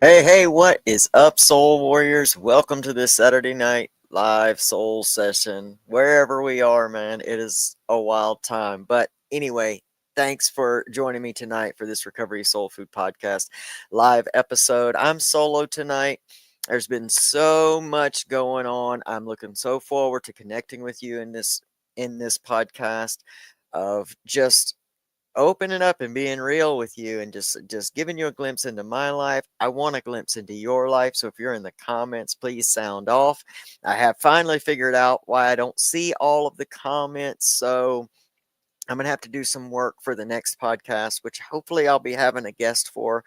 Hey, what is up, Soul Warriors? Welcome to this Saturday night live soul session. Wherever we are, man, it is a wild time. But anyway, thanks for joining me tonight for this Recovery Soul Food Podcast live episode. I'm solo tonight. There's been so much going on. I'm looking so forward to connecting with you in this podcast of just opening up and being real with you and just giving you a glimpse into my life. I want a glimpse into your life, so if you're in the comments, please sound off. I have finally figured out why I don't see all of the comments, so I'm gonna have to do some work for the next podcast, which hopefully I'll be having a guest for,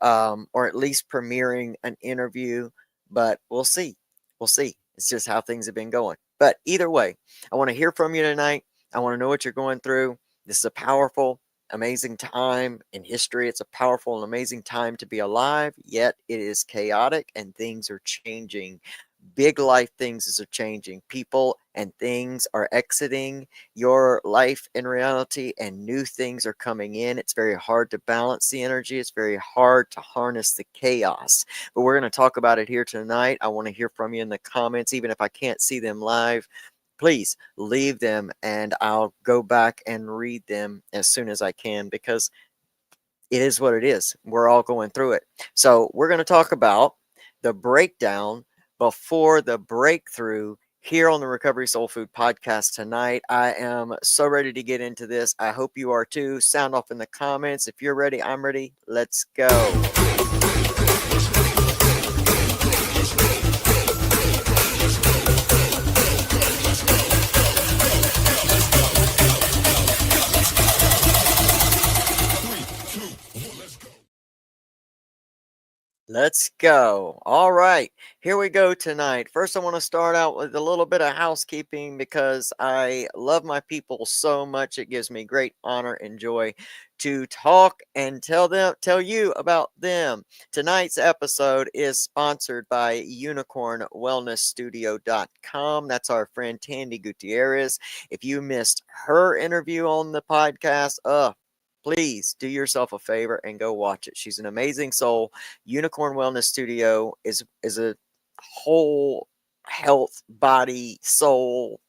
or at least premiering an interview. But we'll see. It's just how things have been going. But either way, I want to hear from you tonight. I want to know what you're going through. This is a powerful, amazing time in history. It's a powerful and amazing time to be alive, yet it is chaotic and things are changing. Big life things are changing. People and things are exiting your life in reality, and new things are coming in. It's very hard to balance the energy. It's very hard to harness the chaos. But we're going to talk about it here tonight. I want to hear from you in the comments, even if I can't see them live. Please leave them and I'll go back and read them as soon as I can, because it is what it is. We're all going through it. So we're going to talk about the breakdown before the breakthrough here on the Recovery Soul Food Podcast tonight. I am so ready to get into this. I hope you are too. Sound off in the comments. If you're ready, I'm ready. Let's go. Let's go. All right, here we go tonight. First, I want to start out with a little bit of housekeeping because I love my people so much. It gives me great honor and joy to talk and tell you about them. Tonight's episode is sponsored by unicornwellnessstudio.com. That's our friend Tandy Gutierrez. If you missed her interview on the podcast, please do yourself a favor and go watch it. She's an amazing soul. Unicorn Wellness Studio is a whole health, body, soul,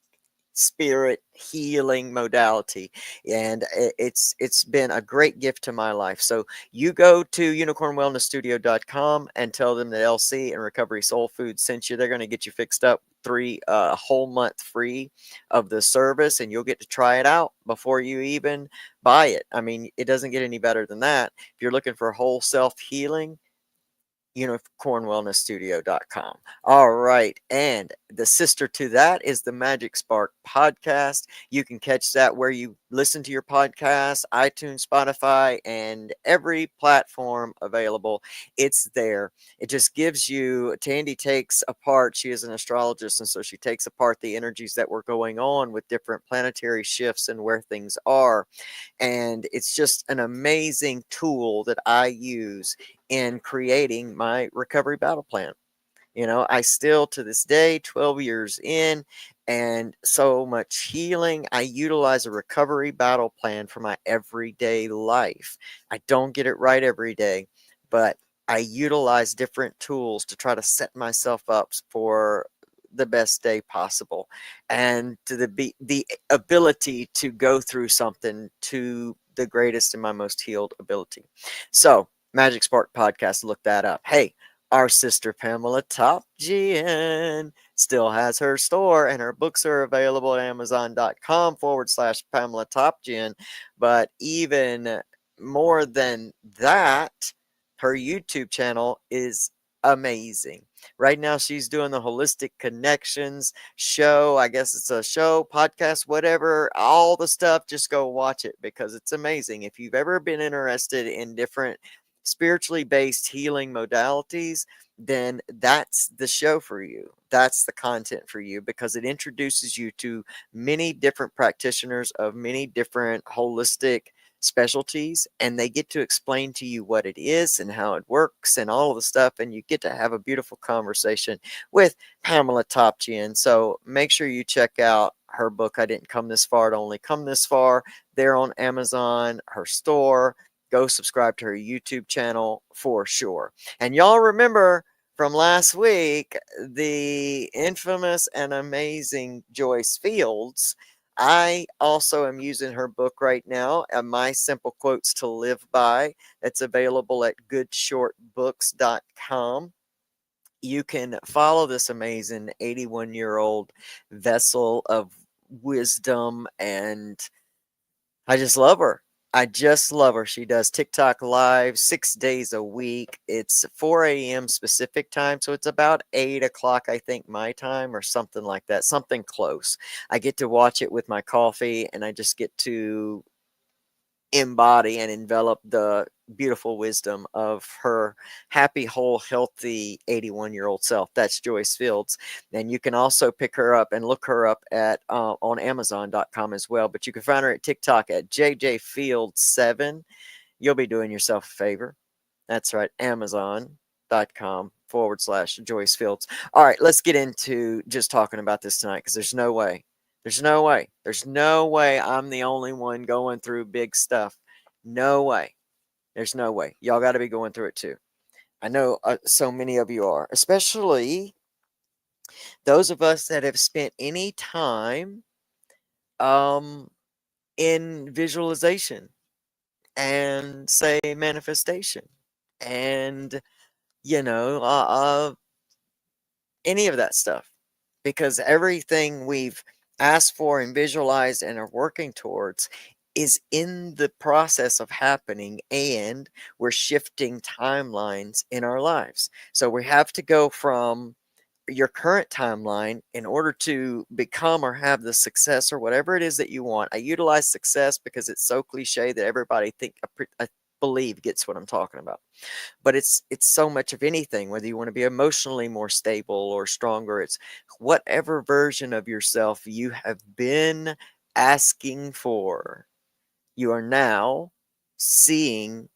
spirit healing modality, and it's been a great gift to my life. So you go to unicornwellnessstudio.com and tell them that LC and Recovery Soul Food sent you. They're going to get you fixed up a whole month free of the service, and you'll get to try it out before you even buy it. I mean, it doesn't get any better than that. If you're looking for whole self healing, unicornwellnessstudio.com. All right. And the sister to that is the Magic Spark podcast. You can catch that where you listen to your podcast, iTunes, Spotify, and every platform available. It's there. It just gives you, Tandy takes apart, she is an astrologist, and so she takes apart the energies that were going on with different planetary shifts and where things are. And it's just an amazing tool that I use in creating my recovery battle plan. I still to this day, 12 years in, and so much healing, I utilize a recovery battle plan for my everyday life. I don't get it right every day, but I utilize different tools to try to set myself up for the best day possible, and to the ability to go through something to the greatest and my most healed ability. So Magic Spark podcast, look that up. Hey, our sister Pamela Topjian still has her store, and her books are available at amazon.com/Pamela Topjian. But even more than that, her YouTube channel is amazing. Right now, she's doing the Holistic Connections show. I guess it's a show, podcast, whatever, all the stuff. Just go watch it because it's amazing. If you've ever been interested in different spiritually based healing modalities, then that's the show for you. That's the content for you, because it introduces you to many different practitioners of many different holistic specialties, and they get to explain to you what it is and how it works and all of the stuff, and you get to have a beautiful conversation with Pamela Topjian. So make sure you check out her book, I Didn't Come This Far to Only Come This Far. They're on Amazon, her store, go subscribe to her YouTube channel for sure. And y'all remember from last week, the infamous and amazing Joyce Fields. I also am using her book right now, My Simple Quotes to Live By. It's available at goodshortbooks.com. You can follow this amazing 81-year-old vessel of wisdom, and I just love her. I just love her. She does TikTok live 6 days a week. It's 4 a.m. specific time, so it's about 8 o'clock, I think, my time, or something like that, something close. I get to watch it with my coffee, and I just get to embody and envelop the beautiful wisdom of her happy, whole, healthy 81-year-old self. That's Joyce Fields. And you can also pick her up and look her up at on Amazon.com as well. But you can find her at TikTok at JJFields7. You'll be doing yourself a favor. That's right, Amazon.com/Joyce Fields. All right, let's get into just talking about this tonight, because there's no way. There's no way. There's no way I'm the only one going through big stuff. No way. There's no way. Y'all got to be going through it too. I know so many of you are, especially those of us that have spent any time um, in visualization and, say, manifestation and, you know, any of that stuff, because everything we've asked for and visualized and are working towards is in the process of happening, and we're shifting timelines in our lives. So we have to go from your current timeline in order to become or have the success or whatever it is that you want. I utilize success because it's so cliche that everybody I believe gets what I'm talking about. But it's so much of anything, whether you want to be emotionally more stable or stronger. It's whatever version of yourself you have been asking for, you are now seeing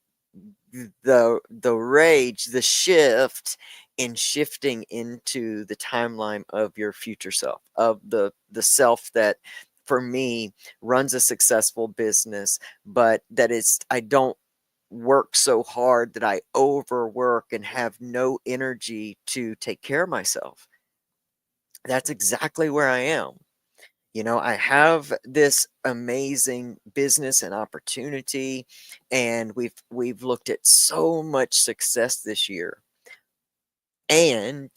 the rage, the shift in shifting into the timeline of your future self, of the self that, for me, runs a successful business, but that is, I don't work so hard that I overwork and have no energy to take care of myself. That's exactly where I am. You know, I have this amazing business and opportunity, and we've looked at so much success this year. And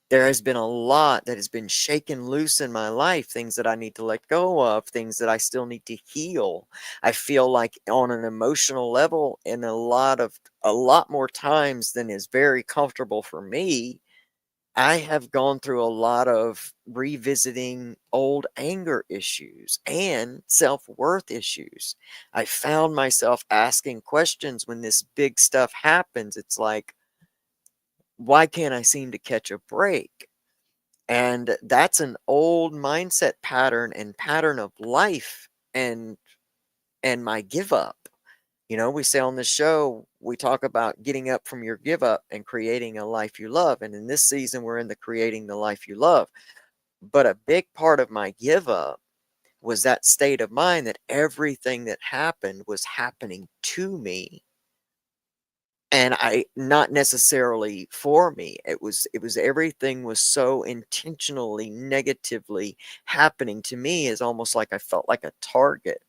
there has been a lot that has been shaken loose in my life, things that I need to let go of, things that I still need to heal. I feel like on an emotional level, in a lot more times than is very comfortable for me, I have gone through a lot of revisiting old anger issues and self-worth issues. I found myself asking questions when this big stuff happens. It's like, why can't I seem to catch a break? And that's an old mindset pattern and pattern of life, and my give up. You know, we say on the show, we talk about getting up from your give up and creating a life you love. And in this season, we're in the creating the life you love. But a big part of my give up was that state of mind that everything that happened was happening to me, and I not necessarily for me. It was everything was so intentionally negatively happening to me, as almost like I felt like a target.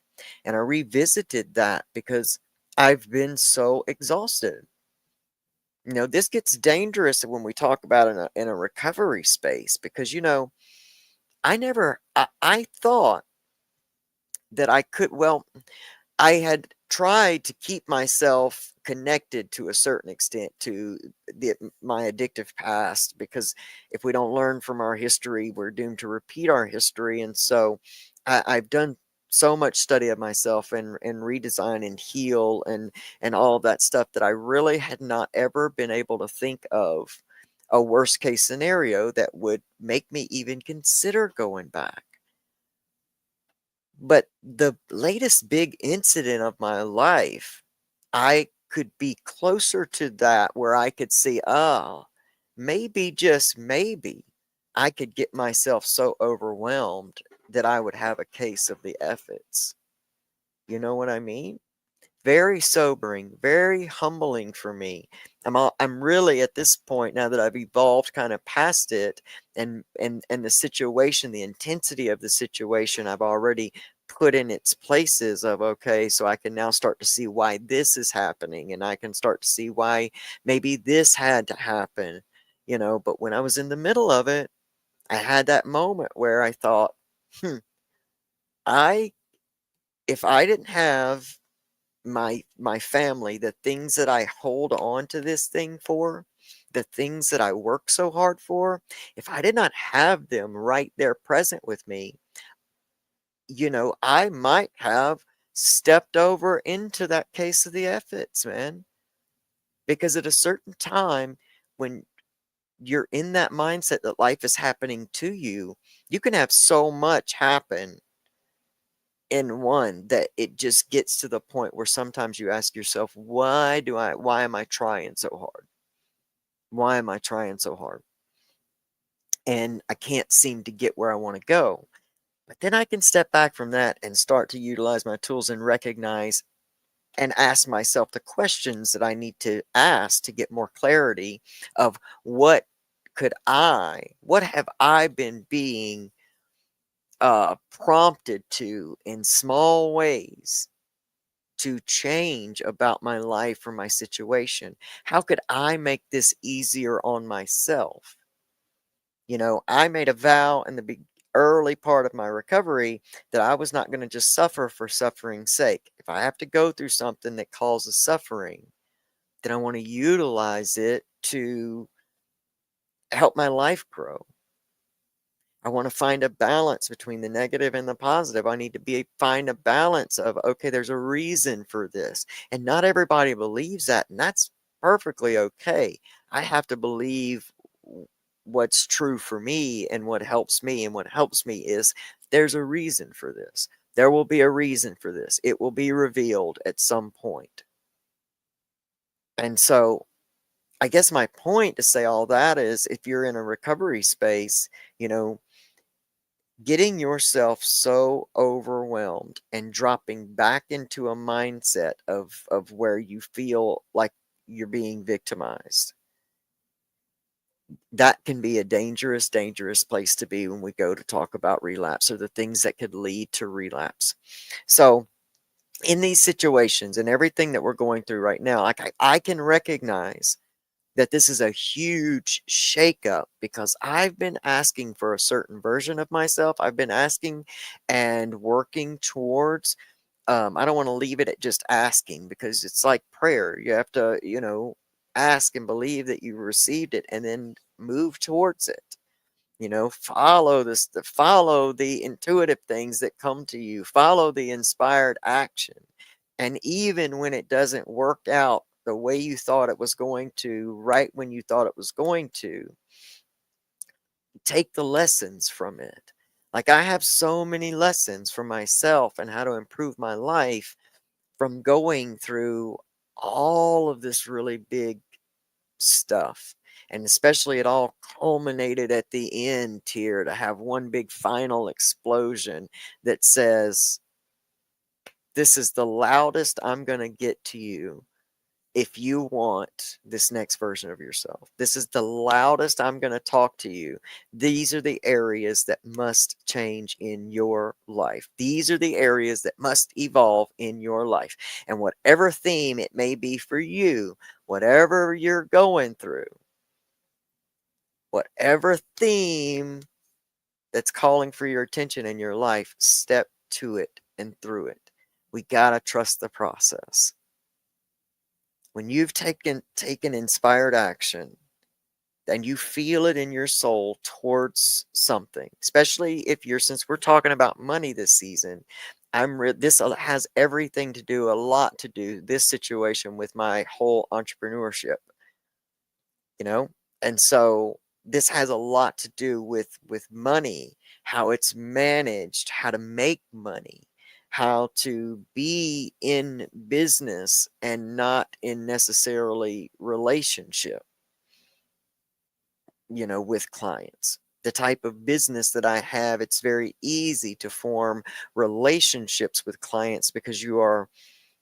And I revisited that because I've been so exhausted. You know, this gets dangerous when we talk about in a recovery space, because, you know, I thought that I could, well, I had tried to keep myself connected to a certain extent to my addictive past, because if we don't learn from our history, we're doomed to repeat our history. And so I've done so much study of myself and redesign and heal and all of that stuff, that I really had not ever been able to think of a worst case scenario that would make me even consider going back. But the latest big incident of my life, I could be closer to that, where I could see, oh, maybe, just maybe, I could get myself so overwhelmed that I would have a case of the efforts. You know what I mean? Very sobering, very humbling for me. I'm really at this point now that I've evolved kind of past it, and the situation, the intensity of the situation, I've already put in its places of, okay, so I can now start to see why this is happening, and I can start to see why maybe this had to happen, but when I was in the middle of it, I had that moment where I thought, hmm, I if I didn't have my family, the things that I hold on to this thing for, the things that I work so hard for, if I did not have them right there present with me, I might have stepped over into that case of the efforts, man. Because at a certain time, when you're in that mindset that life is happening to you can have so much happen in one that it just gets to the point where sometimes you ask yourself, why am I trying so hard? Why am I trying so hard? And I can't seem to get where I want to go. But then I can step back from that and start to utilize my tools and recognize and ask myself the questions that I need to ask to get more clarity of what have I been being prompted to in small ways to change about my life or my situation? How could I make this easier on myself? I made a vow in the early part of my recovery that I was not going to just suffer for suffering's sake. If I have to go through something that causes suffering, then I want to utilize it to help my life grow. I want to find a balance between the negative and the positive. I need to find a balance of, okay, there's a reason for this. And not everybody believes that, and that's perfectly okay. I have to believe what's true for me and what helps me. And what helps me is there's a reason for this. There will be a reason for this. It will be revealed at some point. And so I guess my point to say all that is if you're in a recovery space, you know, getting yourself so overwhelmed and dropping back into a mindset of where you feel like you're being victimized, that can be a dangerous place to be when we go to talk about relapse or the things that could lead to relapse. So in these situations and everything that we're going through right now, like I can recognize that this is a huge shakeup because I've been asking for a certain version of myself. I've been asking and working towards. I don't want to leave it at just asking because it's like prayer. You have to, ask and believe that you received it and then move towards it. Follow the intuitive things that come to you, follow the inspired action. And even when it doesn't work out the way you thought it was going to, right when you thought it was going to, take the lessons from it. Like I have so many lessons for myself and how to improve my life from going through all of this really big stuff. And especially it all culminated at the end here to have one big final explosion that says, this is the loudest I'm going to get to you if you want this next version of yourself. This is the loudest I'm going to talk to you. These are the areas that must change in your life. These are the areas that must evolve in your life. And whatever theme it may be for you, whatever you're going through, whatever theme that's calling for your attention in your life, step to it and through it. We got to trust the process. When you've taken inspired action and you feel it in your soul towards something, especially if since we're talking about money this season, this has everything to do, a lot to do, this situation with my whole entrepreneurship, you know? And so this has a lot to do with money, how it's managed, how to make money, how to be in business and not in necessarily relationship, with clients. The type of business that I have, it's very easy to form relationships with clients because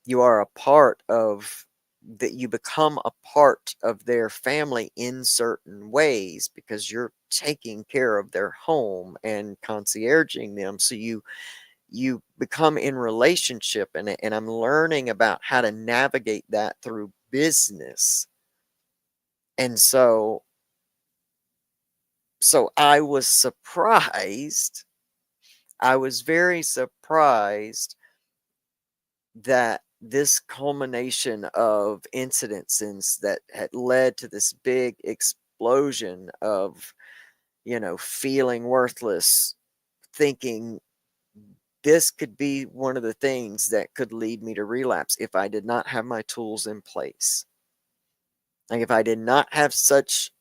You are a part of that, you become a part of their family in certain ways because you're taking care of their home and concierging them. So you become in relationship, and I'm learning about how to navigate that through business. And so I was surprised. I was very surprised that this culmination of incidences that had led to this big explosion of, feeling worthless, thinking this could be one of the things that could lead me to relapse if I did not have my tools in place. Like, if I did not have such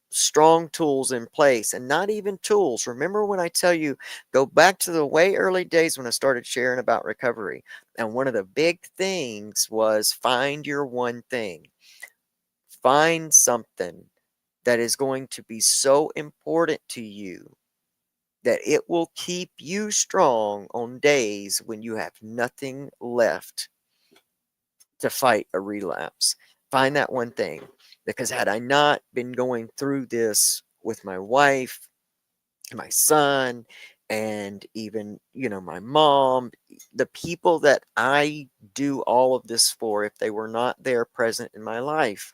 strong tools in place, and not even tools. Remember when I tell you, go back to the way early days when I started sharing about recovery. And one of the big things was find your one thing. Find something that is going to be so important to you that it will keep you strong on days when you have nothing left to fight a relapse. Find that one thing. Because had I not been going through this with my wife, my son, and even, my mom, the people that I do all of this for, if they were not there present in my life,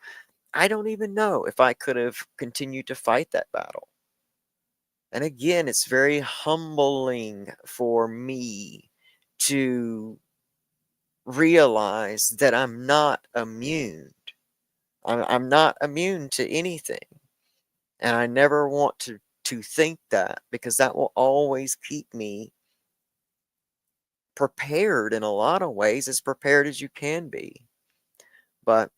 I don't even know if I could have continued to fight that battle. And again, it's very humbling for me to realize that I'm not immune. I'm not immune to anything. And I never want to think that, because that will always keep me prepared in a lot of ways, as prepared as you can be. But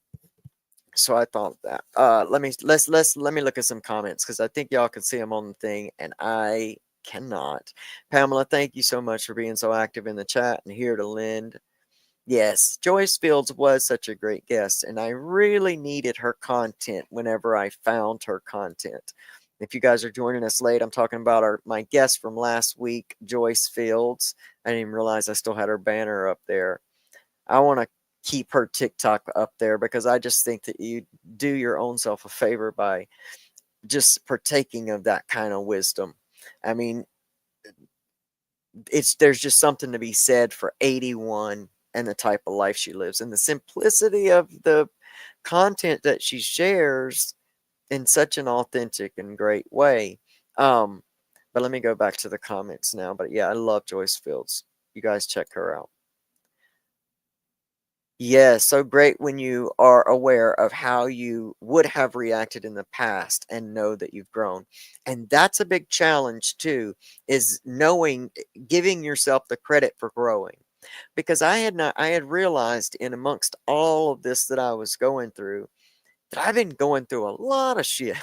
so I thought that. Let me look at some comments, because I think y'all can see them on the thing and I cannot. Pamela, thank you so much for being so active in the chat and here to lend. Yes, Joyce Fields was such a great guest, and I really needed her content whenever I found her content. If you guys are joining us late, I'm talking about my guest from last week, Joyce Fields. I didn't even realize I still had her banner up there. I want to keep her TikTok up there, because I just think that you do your own self a favor by just partaking of that kind of wisdom. I mean, there's just something to be said for 81 and the type of life she lives, and the simplicity of the content that she shares in such an authentic and great way. But let me go back to the comments now. But yeah, I love Joyce Fields. You guys check her out. Yeah, so great when you are aware of how you would have reacted in the past and know that you've grown. And that's a big challenge too, is knowing, giving yourself the credit for growing. Because I had realized in amongst all of this that I was going through, that I've been going through a lot of shit.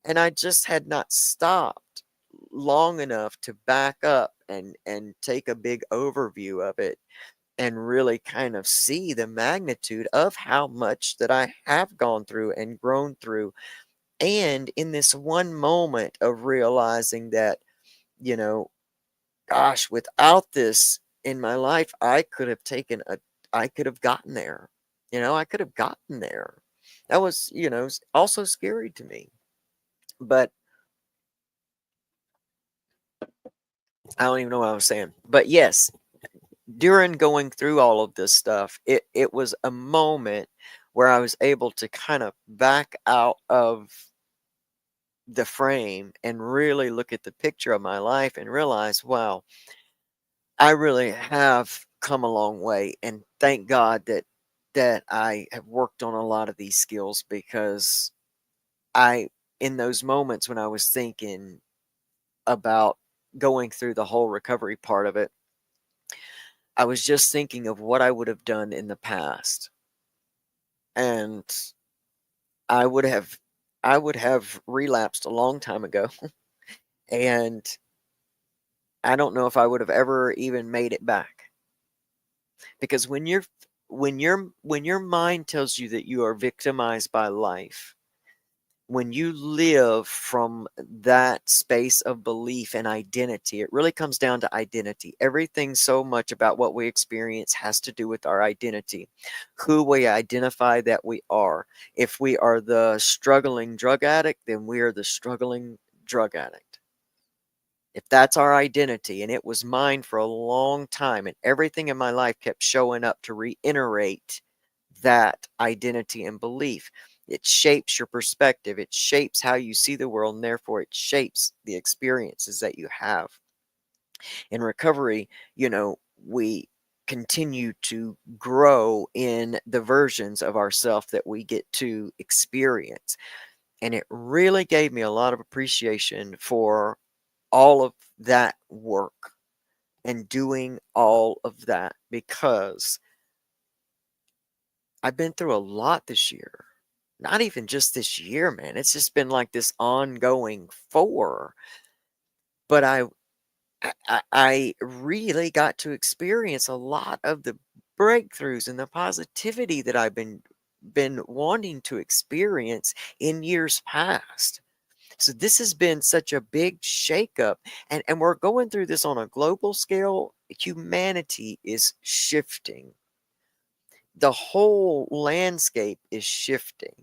And I just had not stopped long enough to back up and take a big overview of it, and really kind of see the magnitude of how much that I have gone through and grown through. And in this one moment of realizing that, you know, gosh, without this in my life, I could have gotten there. I could have gotten there. That was, also scary to me. But I don't even know what I was saying. But yes, during going through all of this stuff, it was a moment where I was able to kind of back out of the frame and really look at the picture of my life and realize, wow, I really have come a long way. And thank God that I have worked on a lot of these skills, because I, in those moments when I was thinking about going through the whole recovery part of it, I was just thinking of what I would have done in the past. And I would have I would have relapsed a long time ago. And I don't know if I would have ever even made it back. Because when your mind tells you that you are victimized by life, when you live from that space of belief and identity, it really comes down to identity. Everything so much about what we experience has to do with our identity, who we identify that we are. If we are the struggling drug addict, then we are the struggling drug addict. If that's our identity, and it was mine for a long time, and everything in my life kept showing up to reiterate that identity and belief. It shapes your perspective, it shapes how you see the world, and therefore it shapes the experiences that you have. In recovery, we continue to grow in the versions of ourself that we get to experience. And it really gave me a lot of appreciation for all of that work and doing all of that, because I've been through a lot this year. Not even just this year, man. It's just been like this ongoing four. But I really got to experience a lot of the breakthroughs and the positivity that I've been wanting to experience in years past. So this has been such a big shakeup, and we're going through this on a global scale. Humanity is shifting. The whole landscape is shifting,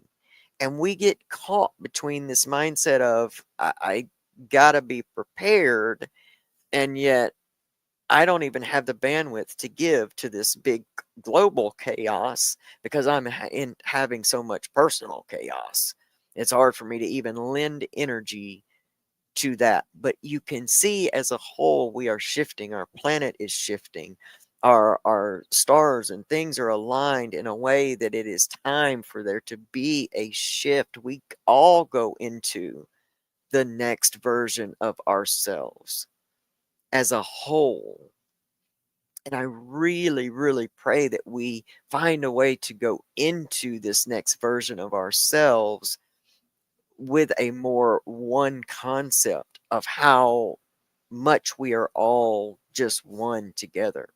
and we get caught between this mindset of I gotta be prepared, and yet I don't even have the bandwidth to give to this big global chaos because I'm having so much personal chaos. It's hard for me to even lend energy to that. But you can see as a whole, we are shifting. Our planet is shifting. Our stars and things are aligned in a way that it is time for there to be a shift. We all go into the next version of ourselves as a whole. And I really, really pray that we find a way to go into this next version of ourselves with a more one concept of how much we are all just one together.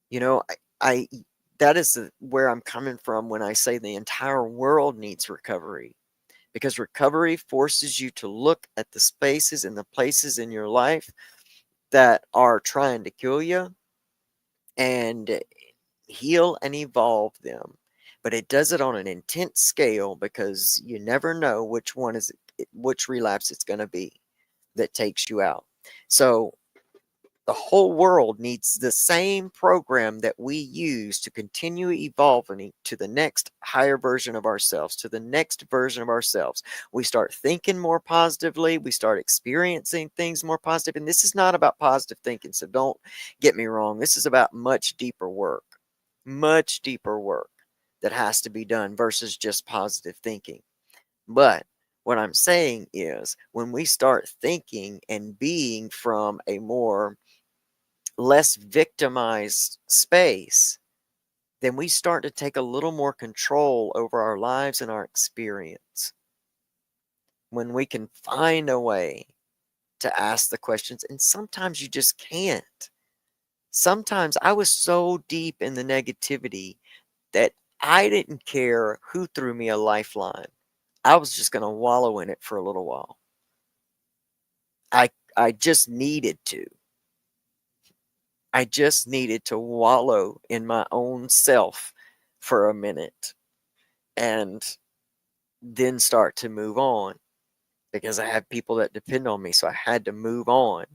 You know, I that is where I'm coming from when I say the entire world needs recovery, because recovery forces you to look at the spaces and the places in your life that are trying to kill you and heal and evolve them. But it does it on an intense scale, because you never know which relapse it's going to be that takes you out. So the whole world needs the same program that we use to continue evolving to the next higher version of ourselves, to the next version of ourselves. We start thinking more positively, we start experiencing things more positive. And this is not about positive thinking, so don't get me wrong. This is about much deeper work that has to be done versus just positive thinking. But what I'm saying is, when we start thinking and being from a more less victimized space, then we start to take a little more control over our lives and our experience. When we can find a way to ask the questions, and sometimes you just can't. Sometimes I was so deep in the negativity that I didn't care who threw me a lifeline. I was just going to wallow in it for a little while. I just needed to. I just needed to wallow in my own self for a minute and then start to move on, because I have people that depend on me. So I had to move on.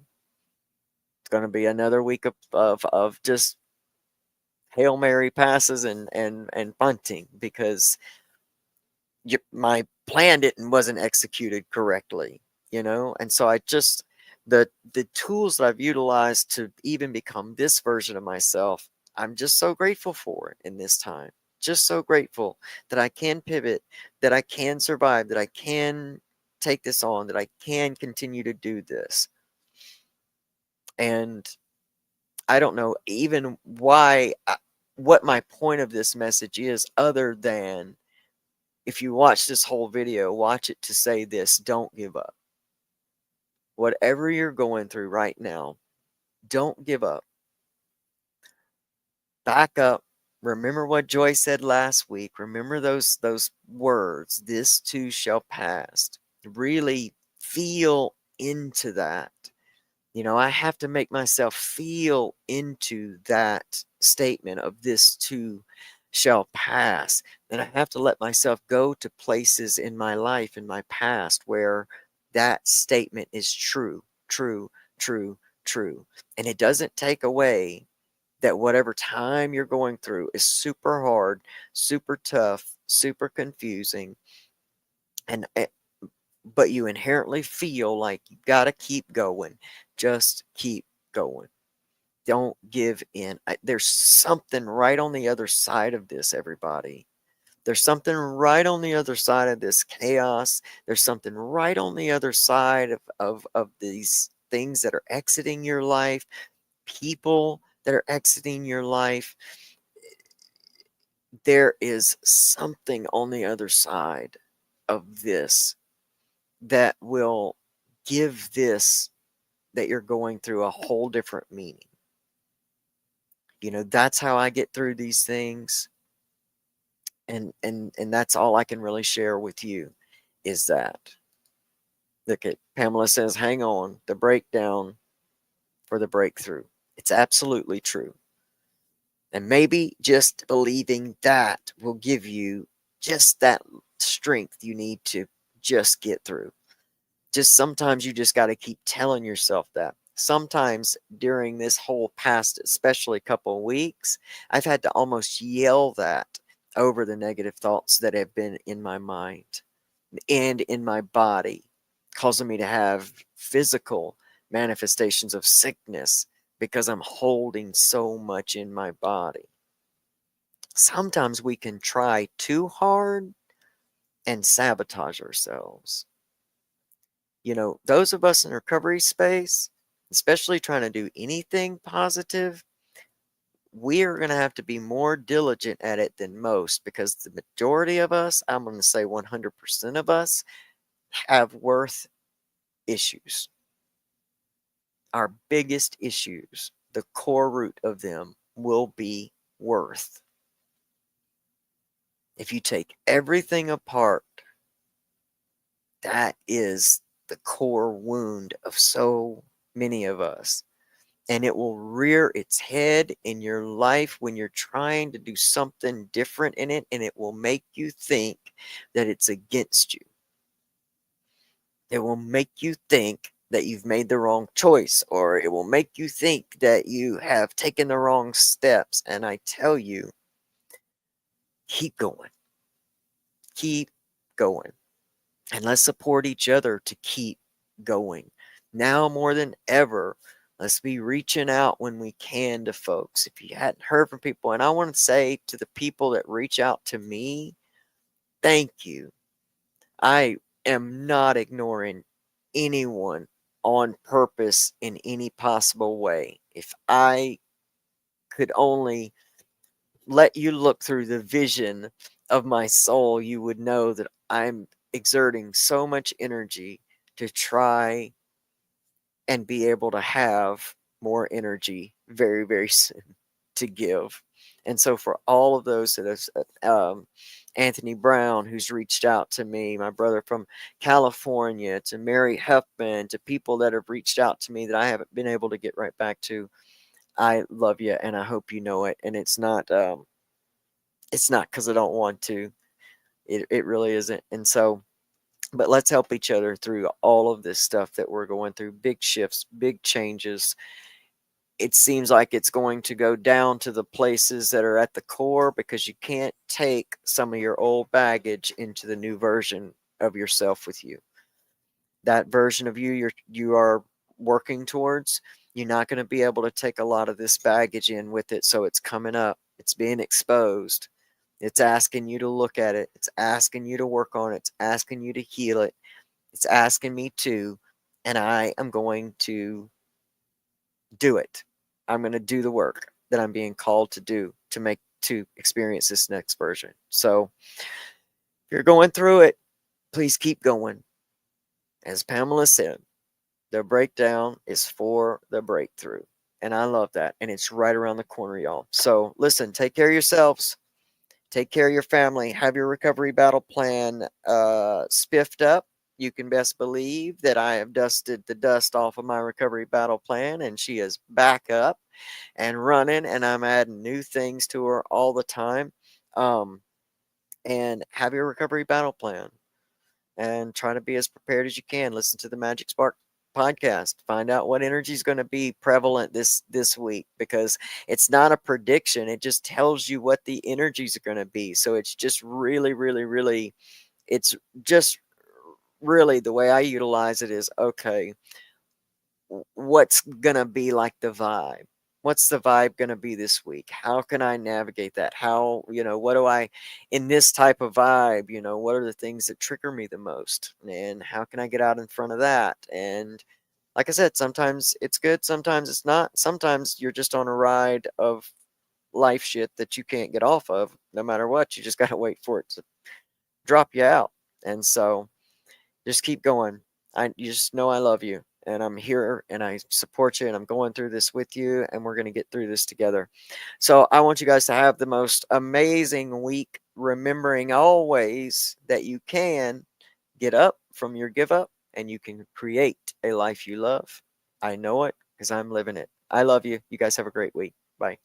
It's going to be another week of just Hail Mary passes and bunting, because my plan wasn't executed correctly. And so I just, the tools that I've utilized to even become this version of myself, I'm just so grateful for it in this time. Just so grateful that I can pivot, that I can survive, that I can take this on, that I can continue to do this. And I don't know even what my point of this message is, other than, if you watch this whole video, watch it to say this: don't give up. Whatever you're going through right now, don't give up. Back up, Remember what Joy said last week. Remember those words. This too shall pass. Really feel into that. I have to make myself feel into that statement of this too shall pass. And I have to let myself go to places in my life, in my past, where that statement is true, true, true, true. And it doesn't take away that whatever time you're going through is super hard, super tough, super confusing, and but you inherently feel like you got to keep going. Just keep going. Don't give in. There's something right on the other side of this, everybody. There's something right on the other side of this chaos. There's something right on the other side of these things that are exiting your life, people that are exiting your life. There is something on the other side of this that will give this that you're going through a whole different meaning. That's how I get through these things. And that's all I can really share with you is that. Look at Pamela says, hang on, the breakdown for the breakthrough. It's absolutely true. And maybe just believing that will give you just that strength you need to just get through. Just sometimes you just got to keep telling yourself that. Sometimes during this whole past, especially couple of weeks, I've had to almost yell that over the negative thoughts that have been in my mind and in my body, causing me to have physical manifestations of sickness because I'm holding so much in my body. Sometimes we can try too hard and sabotage ourselves. Those of us in recovery space, especially trying to do anything positive, we are going to have to be more diligent at it than most because the majority of us, I'm going to say 100% of us, have worth issues. Our biggest issues, the core root of them, will be worth. If you take everything apart, that is the core wound of so many of us. And it will rear its head in your life when you're trying to do something different in it, and it will make you think that it's against you. It will make you think that you've made the wrong choice, or it will make you think that you have taken the wrong steps. And I tell you, keep going. Keep going. And let's support each other to keep going. Now more than ever, let's be reaching out when we can to folks. If you hadn't heard from people, and I want to say to the people that reach out to me, thank you. I am not ignoring anyone on purpose in any possible way. If I could only let you look through the vision of my soul, you would know that I'm exerting so much energy to try and be able to have more energy very, very soon to give. And so, for all of those that have, Anthony Brown, who's reached out to me, my brother from California, to Mary Huffman, to people that have reached out to me that I haven't been able to get right back to, I love you and I hope you know it. And it's not because I don't want to. It really isn't. And so, but let's help each other through all of this stuff that we're going through. Big shifts, big changes. It seems like it's going to go down to the places that are at the core because you can't take some of your old baggage into the new version of yourself with you. That version of you are working towards, you're not going to be able to take a lot of this baggage in with it. So it's coming up. It's being exposed. It's asking you to look at it. It's asking you to work on it. It's asking you to heal it. It's asking me to, and I am going to do it. I'm going to do the work that I'm being called to do to experience this next version. So if you're going through it, please keep going. As Pamela said, the breakdown is for the breakthrough. And I love that. And it's right around the corner, y'all. So listen, take care of yourselves. Take care of your family. Have your recovery battle plan spiffed up. You can best believe that I have dusted the dust off of my recovery battle plan, and she is back up and running, and I'm adding new things to her all the time. Um, and have your recovery battle plan and try to be as prepared as you can. Listen to the Magic Spark podcast. Find out what energy is going to be prevalent this week, because it's not a prediction. It just tells you what the energies are going to be. So it's just really, really, really, it's just really the way I utilize it is, okay, what's going to be like the vibe? What's the vibe going to be this week? How can I navigate that? How, what do I, in this type of vibe, what are the things that trigger me the most? And how can I get out in front of that? And like I said, sometimes it's good, sometimes it's not. Sometimes you're just on a ride of life shit that you can't get off of no matter what. You just got to wait for it to drop you out. And so just keep going. You just know I love you, and I'm here, and I support you, and I'm going through this with you, and we're going to get through this together. So I want you guys to have the most amazing week, remembering always that you can get up from your give up and you can create a life you love. I know it because I'm living it. I love you. You guys have a great week. Bye.